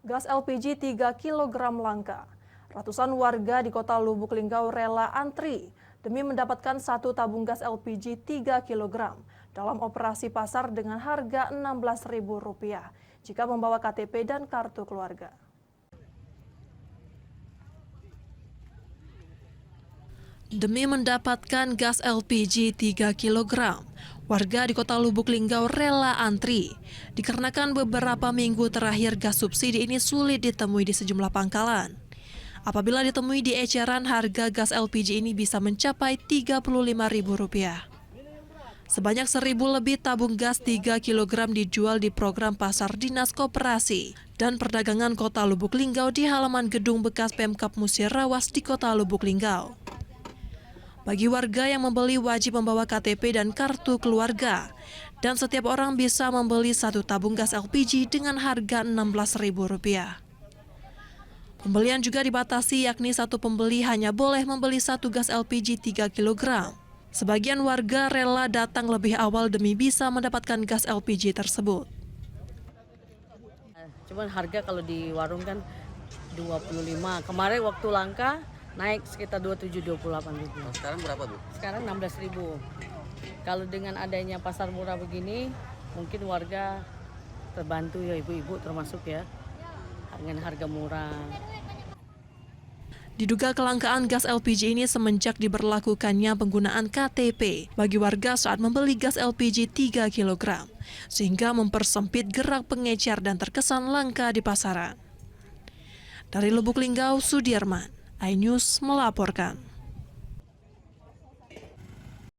Gas LPG 3 kg langka. Ratusan warga di kota Lubuk Linggau rela antri demi mendapatkan satu tabung gas LPG 3 kg dalam operasi pasar dengan harga Rp16.000 jika membawa KTP dan kartu keluarga. Demi mendapatkan gas LPG 3 kg, warga di kota Lubuk Linggau rela antri, dikarenakan beberapa minggu terakhir gas subsidi ini sulit ditemui di sejumlah pangkalan. Apabila ditemui di eceran, harga gas LPG ini bisa mencapai Rp35.000. Sebanyak 1.000 lebih tabung gas 3 kg dijual di program Pasar Dinas Koperasi dan Perdagangan Kota Lubuk Linggau di halaman gedung bekas Pemkab Musirawas di kota Lubuk Linggau. Bagi warga yang membeli wajib membawa KTP dan kartu keluarga, dan setiap orang bisa membeli satu tabung gas LPG dengan harga Rp16.000. Pembelian juga dibatasi, yakni satu pembeli hanya boleh membeli satu gas LPG 3 kg. Sebagian warga rela datang lebih awal demi bisa mendapatkan gas LPG tersebut. Cuman harga kalau di warung kan 25. Kemarin waktu langka naik sekitar 27-28 ribu. Sekarang berapa, Bu? Sekarang 16.000. Kalau dengan adanya pasar murah begini, mungkin warga terbantu ya, ibu-ibu termasuk ya, dengan harga murah. Diduga kelangkaan gas LPG ini semenjak diberlakukannya penggunaan KTP bagi warga saat membeli gas LPG 3 kg, sehingga mempersempit gerak pengecer dan terkesan langka di pasaran. Dari Lubuk Linggau, Sudirman, iNews melaporkan.